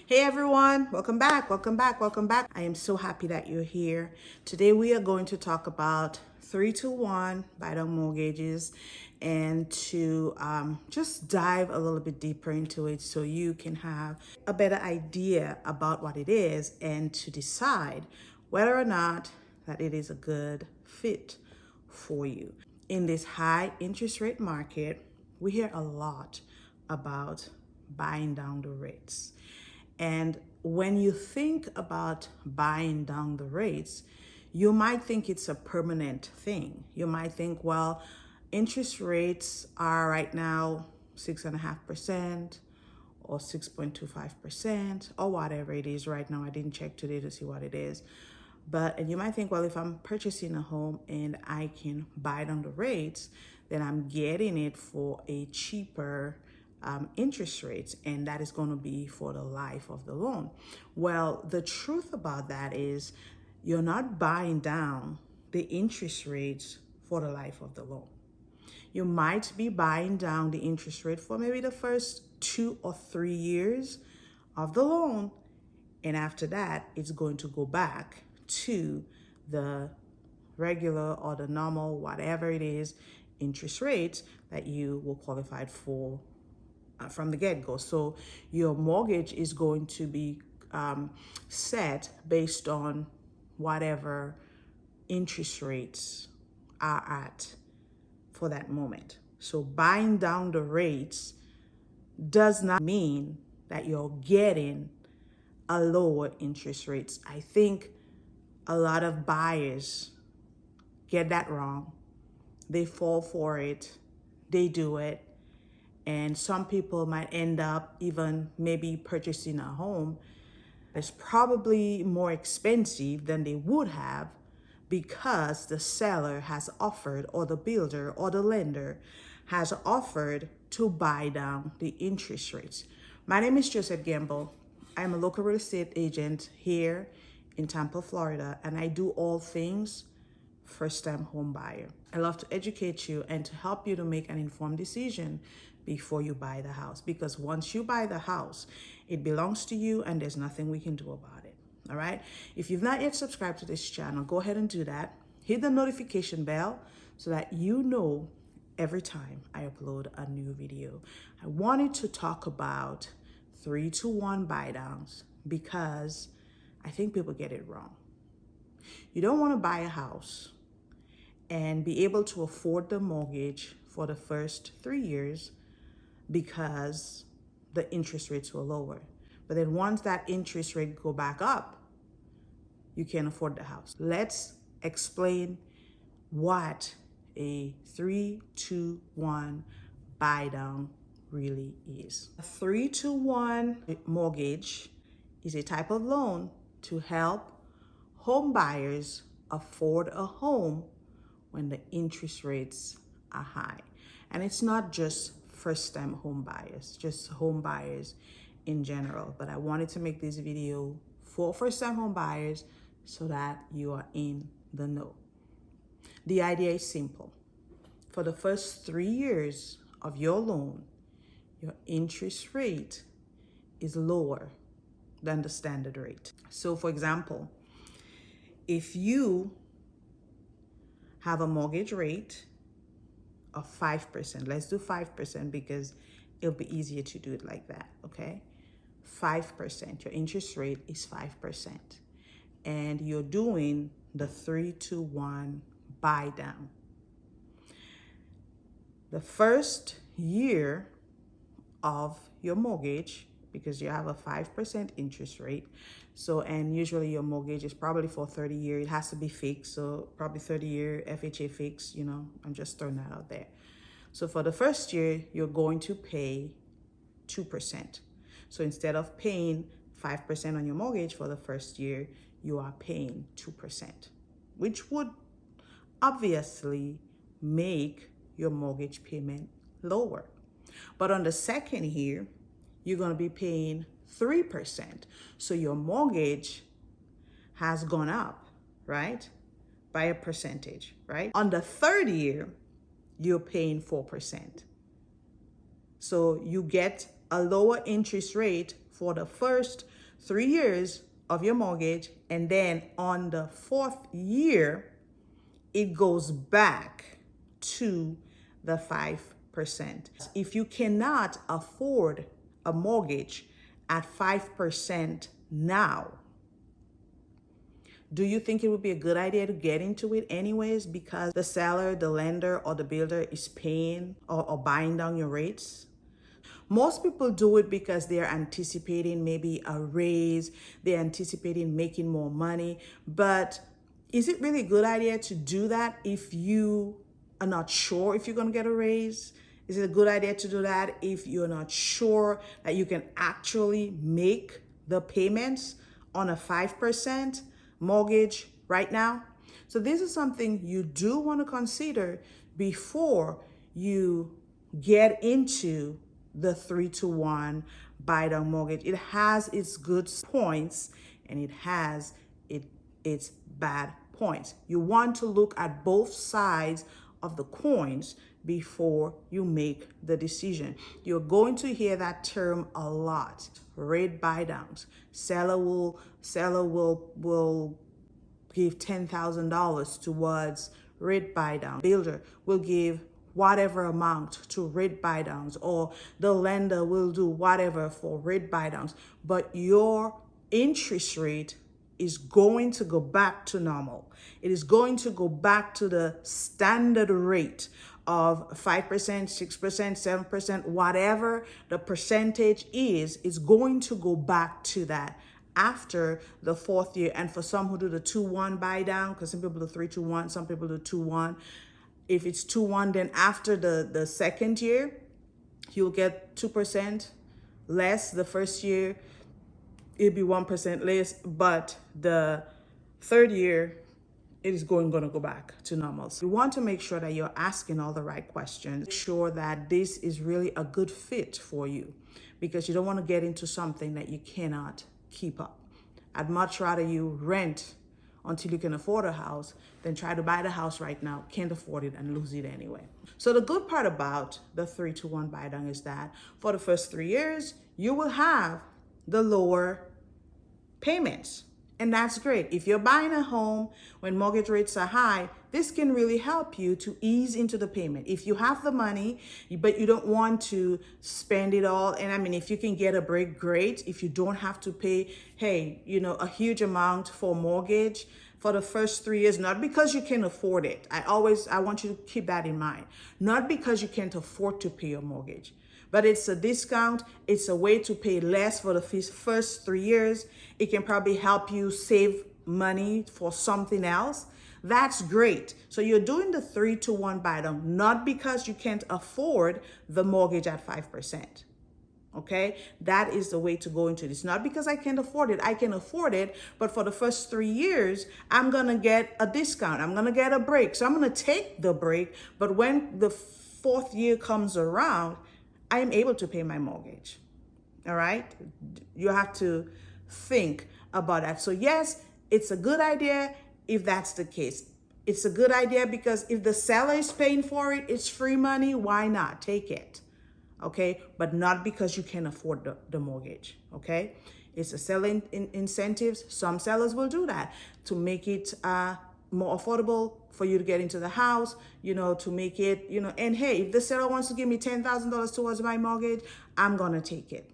Hey everyone, welcome back, welcome back, welcome back. I am so happy that you're here. Today we are going to talk about 3-1 buy-down mortgages and to just dive a little bit deeper into it so you can have a better idea about what it is and to decide whether or not that it is a good fit for you. In this high interest rate market, we hear a lot about buying down the rates. And when you think about buying down the rates, you might think it's a permanent thing. You might think, well, interest rates are right now 6.5% or 6.25% or whatever it is right now. I didn't check today to see what it is. And you might think, well, if I'm purchasing a home and I can buy down the rates, then I'm getting it for a cheaper interest rates, and that is going to be for the life of the loan. Well, the truth about that is you're not buying down the interest rates for the life of the loan. You might be buying down the interest rate for maybe the first 2 or 3 years of the loan, and after that, it's going to go back to the regular or the normal, whatever it is, interest rates that you were qualified for from the get-go. So your mortgage is going to be set based on whatever interest rates are at for that moment. So buying down the rates does not mean that you're getting a lower interest rates. I think a lot of buyers get that wrong. They fall for it, they do it, and some people might end up even maybe purchasing a home that's probably more expensive than they would have because the seller has offered, or the builder or the lender has offered to buy down the interest rates. My name is Joseph Gamble. I'm a local real estate agent here in Tampa, Florida, and I do all things first-time home buyer. I love to educate you and to help you to make an informed decision before you buy the house, because once you buy the house, it belongs to you and there's nothing we can do about it. All right? If you've not yet subscribed to this channel, go ahead and do that. Hit the notification bell so that you know every time I upload a new video. I wanted to talk about 3-1 buy downs because I think people get it wrong. You don't want to buy a house and be able to afford the mortgage for the first 3 years because the interest rates were lower. But then once that interest rate go back up, you can't afford the house. Let's explain what a 3-1 buy down really is. A 3-1 mortgage is a type of loan to help home buyers afford a home when the interest rates are high. And it's not just first-time home buyers, just home buyers in general. But I wanted to make this video for first-time home buyers so that you are in the know. The idea is simple. For the first 3 years of your loan, your interest rate is lower than the standard rate. So for example, if you have a mortgage rate of 5%, let's do 5% because it'll be easier to do it like that, okay? 5%, your interest rate is 5%. And you're doing the 3-1 buy down. The first year of your mortgage, because you have a 5% interest rate. So, and usually your mortgage is probably for 30 years. It has to be fixed. So probably 30-year FHA fixed, you know, I'm just throwing that out there. So for the first year, you're going to pay 2%. So instead of paying 5% on your mortgage for the first year, you are paying 2%, which would obviously make your mortgage payment lower. But on the second year, you're going to be paying 3%. So your mortgage has gone up, right? By a percentage, right? On the third year, you're paying 4%. So you get a lower interest rate for the first 3 years of your mortgage, and then on the 4th year, it goes back to the 5%. If you cannot afford a mortgage at 5% now, do you think it would be a good idea to get into it anyways because the seller, the lender, or the builder is paying or buying down your rates? Most people do it because they're anticipating maybe a raise, they're anticipating making more money. But is it really a good idea to do that if you are not sure if you're going to get a raise? Is it a good idea to do that if you're not sure that you can actually make the payments on a 5% mortgage right now? So this is something you do want to consider before you get into the 3-to-1 buy down mortgage. It has its good points and it has its bad points. You want to look at both sides of the coins before you make the decision. You're going to hear that term a lot. Rate buy downs. Seller will give $10,000 towards rate buy down. Builder will give whatever amount to rate buy downs, or the lender will do whatever for rate buy downs. But your interest rate is going to go back to normal. It is going to go back to the standard rate of 5%, 6%, 7%, whatever the percentage is, it's going to go back to that after the 4th year. And for some who do the 2-1 buy down, because some people do 3-to-1, some people do 2-1. If it's 2-1, then after the 2nd year, you'll get 2% less. The 1st year, it'll be 1% less, but the 3rd year, it is going to go back to normal. So you want to make sure that you're asking all the right questions. Make sure that this is really a good fit for you, because you don't want to get into something that you cannot keep up. I'd much rather you rent until you can afford a house than try to buy the house right now, can't afford it, and lose it anyway. So the good part about the 3-to-1 buy down is that for the first 3 years, you will have the lower payments. And that's great. If you're buying a home when mortgage rates are high, this can really help you to ease into the payment. If you have the money, but you don't want to spend it all, and I mean, if you can get a break, great. If you don't have to pay, a huge amount for mortgage for the first 3 years, not because you can afford it. I want you to keep that in mind. Not because you can't afford to pay your mortgage, but it's a discount. It's a way to pay less for the first 3 years. It can probably help you save money for something else. That's great. So you're doing the 3-to-1 buy down, not because you can't afford the mortgage at 5%. Okay, that is the way to go into this. Not because I can't afford it. I can afford it, but for the first 3 years, I'm going to get a discount. I'm going to get a break. So I'm going to take the break. But when the 4th year comes around, I am able to pay my mortgage. All right. You have to think about that. So yes, it's a good idea if that's the case. It's a good idea because if the seller is paying for it, it's free money. Why not? Take it. Okay. But not because you can afford the mortgage. Okay. It's a selling incentives. Some sellers will do that to make it more affordable for you to get into the house, to make it, and hey, if the seller wants to give me $10,000 towards my mortgage, I'm going to take it.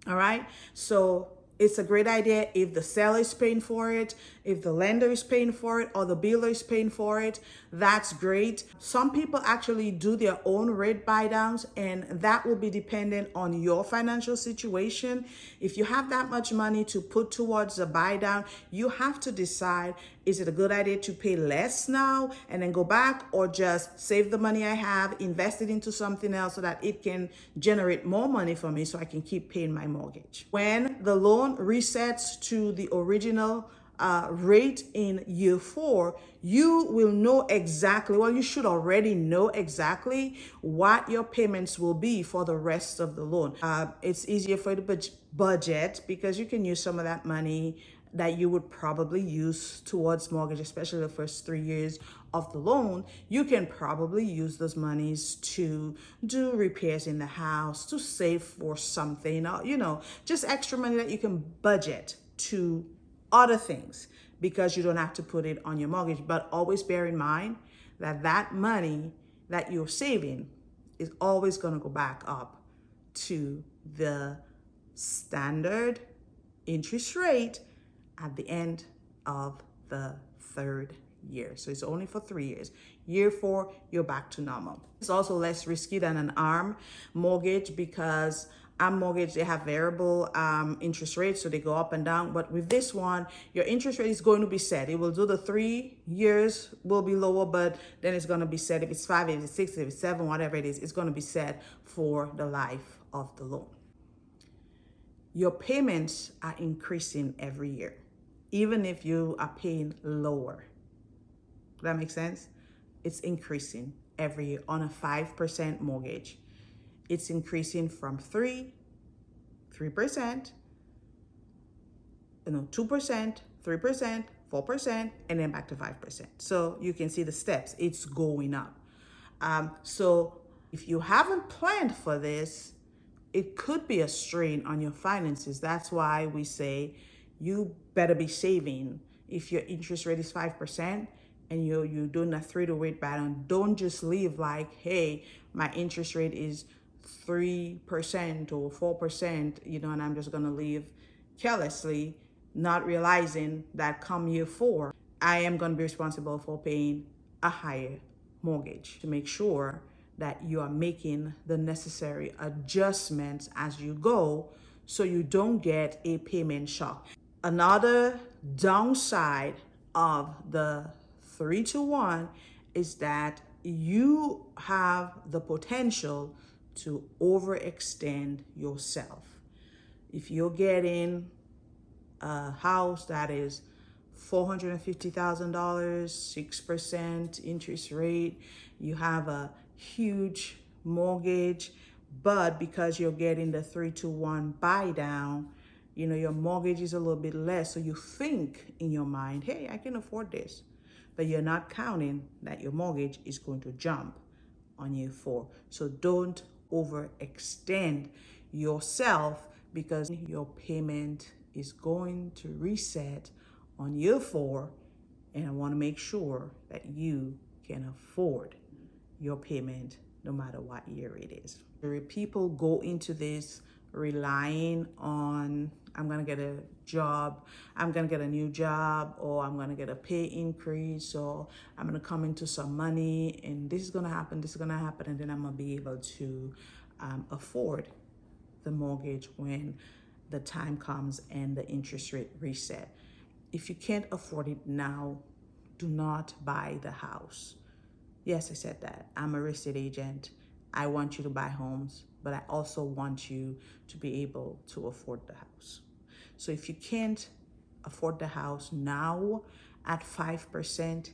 All right. So it's a great idea if the seller is paying for it, if the lender is paying for it, or the builder is paying for it. That's great. Some people actually do their own rate buy downs, and that will be dependent on your financial situation. If you have that much money to put towards a buy down, you have to decide, is it a good idea to pay less now and then go back, or just save the money I have, invest it into something else so that it can generate more money for me so I can keep paying my mortgage. When the loan resets to the original rate in year 4, you will know exactly, you should already know exactly what your payments will be for the rest of the loan. It's easier for you to budget because you can use some of that money that you would probably use towards mortgage, especially the first 3 years of the loan, you can probably use those monies to do repairs in the house, to save for something, or, just extra money that you can budget to other things because you don't have to put it on your mortgage. But always bear in mind that that money that you're saving is always going to go back up to the standard interest rate at the end of the third year. So it's only for 3 years. Year 4, you're back to normal. It's also less risky than an ARM mortgage because ARM mortgage, they have variable interest rates, so they go up and down. But with this one, your interest rate is going to be set. It will do the 3 years will be lower, but then it's going to be set. If it's 5, if it's 6, if it's 7, whatever it is, it's going to be set for the life of the loan. Your payments are increasing every year, even if you are paying lower. Does that make sense? It's increasing every year on a 5% mortgage. It's increasing from 3%, 2%, 3%, 4%, and then back to 5%. So you can see the steps, it's going up. So if you haven't planned for this, it could be a strain on your finances. That's why we say you better be saving. If your interest rate is 5% and you're doing a 3 to 8 pattern, don't just leave like, hey, my interest rate is 3% or 4%, and I'm just gonna leave carelessly, not realizing that come year 4, I am gonna be responsible for paying a higher mortgage. To make sure that you are making the necessary adjustments as you go so you don't get a payment shock. Another downside of the 3-to-1 is that you have the potential to overextend yourself. If you're getting a house that is $450,000, 6% interest rate, you have a huge mortgage, but because you're getting the 3-to-1 buy down, your mortgage is a little bit less. So you think in your mind, hey, I can afford this, but you're not counting that your mortgage is going to jump on year 4. So don't overextend yourself because your payment is going to reset on year 4, and I want to make sure that you can afford your payment no matter what year it is. People go into this relying on, I'm going to get a job, I'm going to get a new job, or I'm going to get a pay increase, or I'm going to come into some money, and this is going to happen, and then I'm going to be able to afford the mortgage when the time comes and the interest rate reset. If you can't afford it now, do not buy the house. Yes, I said that. I'm a real estate agent. I want you to buy homes, but I also want you to be able to afford the house. So if you can't afford the house now at 5%,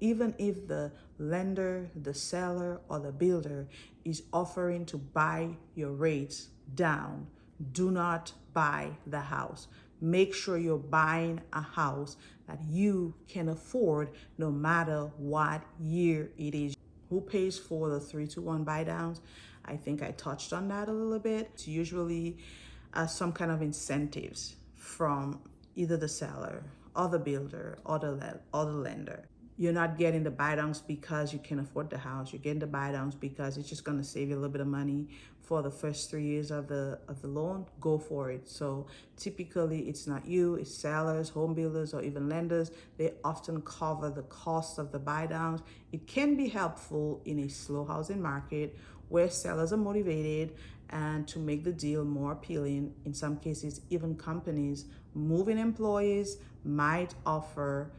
even if the lender, the seller, or the builder is offering to buy your rates down, do not buy the house. Make sure you're buying a house that you can afford no matter what year it is. Who pays for the 3-to-1 buy downs? I think I touched on that a little bit. It's usually some kind of incentives from either the seller or the builder or the lender. You're not getting the buy downs because you can afford the house. You're getting the buy downs because it's just going to save you a little bit of money for the first 3 years of the loan. Go for it. So typically it's not you, it's sellers, home builders, or even lenders. They often cover the cost of the buy downs. It can be helpful in a slow housing market where sellers are motivated and to make the deal more appealing. In some cases, even companies moving employees might offer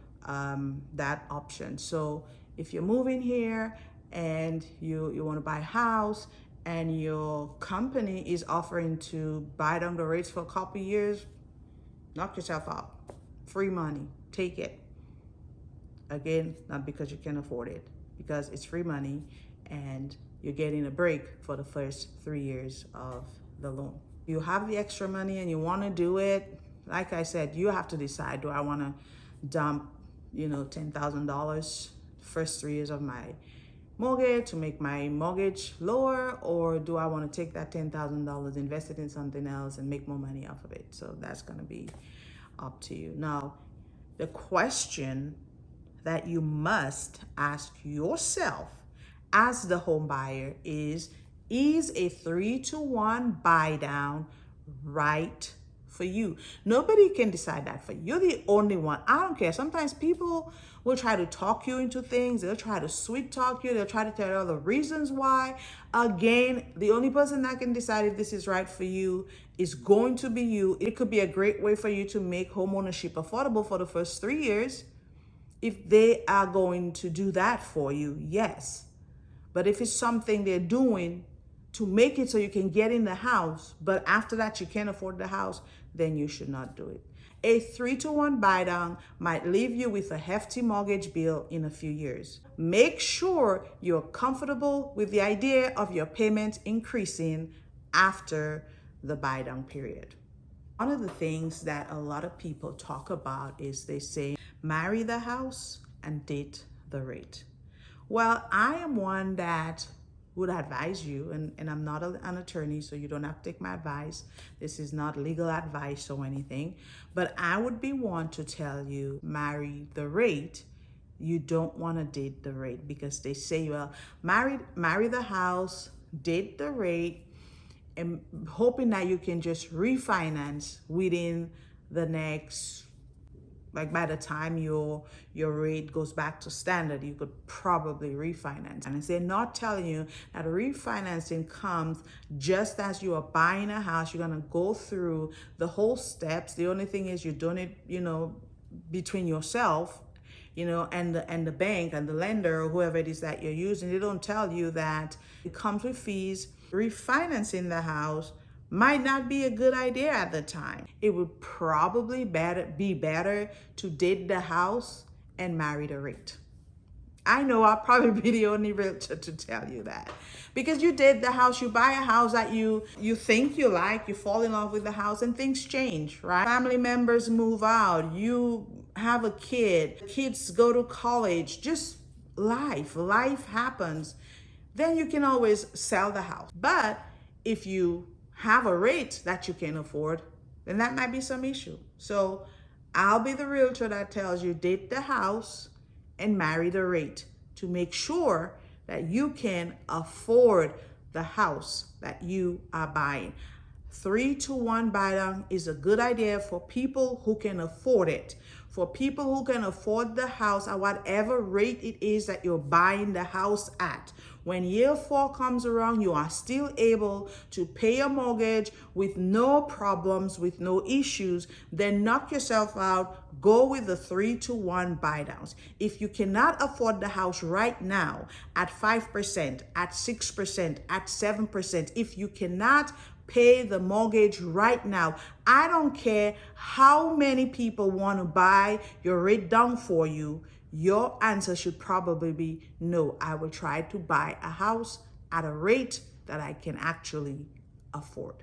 that option. So if you're moving here and you want to buy a house and your company is offering to buy down the rates for a couple of years, knock yourself out. Free money, take it. Again, not because you can afford it, because it's free money and you're getting a break for the first 3 years of the loan. You have the extra money and you want to do it, like I said, you have to decide, do I want to dump, $10,000 first 3 years of my mortgage to make my mortgage lower, or do I want to take that $10,000, invest it in something else and make more money off of it? So that's going to be up to you. Now, the question that you must ask yourself as the home buyer is a 3-to-1 buy down right for you? Nobody can decide that for you. You're the only one. I don't care. Sometimes people will try to talk you into things. They'll try to sweet talk you. They'll try to tell you all the reasons why. Again, the only person that can decide if this is right for you is going to be you. It could be a great way for you to make home ownership affordable for the first 3 years. If they are going to do that for you, yes. But if it's something they're doing to make it so you can get in the house, but after that you can't afford the house, then you should not do it. A 3-to-1 buy down might leave you with a hefty mortgage bill in a few years. Make sure you're comfortable with the idea of your payments increasing after the buy down period. One of the things that a lot of people talk about is they say, marry the house and date the rate. Well, I am one that would advise you, and I'm not an attorney, so you don't have to take my advice. This is not legal advice or anything, but I would be one to tell you, marry the rate. You don't want to date the rate, because they say, well, marry the house, date the rate, and hoping that you can just refinance within the next, like by the time your rate goes back to standard, you could probably refinance. And they're not telling you that refinancing comes just as you are buying a house. You're gonna go through the whole steps. The only thing is you're doing it, between yourself, and the bank and the lender or whoever it is that you're using. They don't tell you that it comes with fees. Refinancing the house might not be a good idea at the time. It would probably be better to date the house and marry the rate. I know I'll probably be the only realtor to tell you that, because you date the house, you buy a house that you think you like, you fall in love with the house, and things change, right? Family members move out, you have a kid, kids go to college, just life happens. Then you can always sell the house. But if you have a rate that you can afford, then that might be some issue. So I'll be the realtor that tells you, date the house and marry the rate, to make sure that you can afford the house that you are buying. 3-to-1 buy down is a good idea for people who can afford it. For people who can afford the house at whatever rate it is that you're buying the house at. When year 4 comes around, you are still able to pay your mortgage with no problems, with no issues. Then knock yourself out. Go with the 3-to-1 buy downs. If you cannot afford the house right now at 5%, at 6%, at 7%, if you cannot pay the mortgage right now, I don't care how many people want to buy your rate down for you, your answer should probably be, no, I will try to buy a house at a rate that I can actually afford.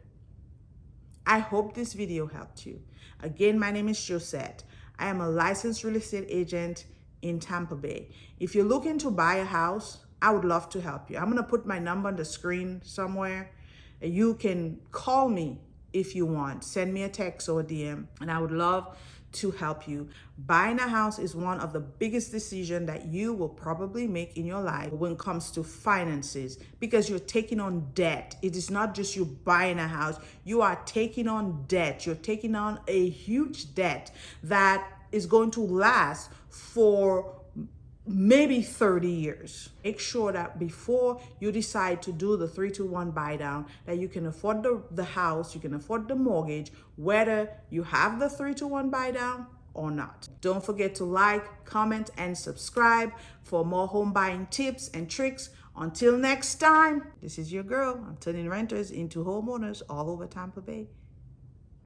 I hope this video helped you. Again, my name is Josette. I am a licensed real estate agent in Tampa Bay. If you're looking to buy a house, I would love to help you. I'm going to put my number on the screen somewhere. You can call me if you want. Send me a text or a DM, and I would love to help you. Buying a house is one of the biggest decisions that you will probably make in your life when it comes to finances, because you're taking on debt. It is not just you buying a house. You are taking on debt. You're taking on a huge debt that is going to last for maybe 30 years. Make sure that before you decide to do the 3-to-1 buy down, that you can afford the house, you can afford the mortgage, whether you have the 3-to-1 buy down or not. Don't forget to like, comment, and subscribe for more home buying tips and tricks. Until next time, this is your girl. I'm turning renters into homeowners all over Tampa Bay.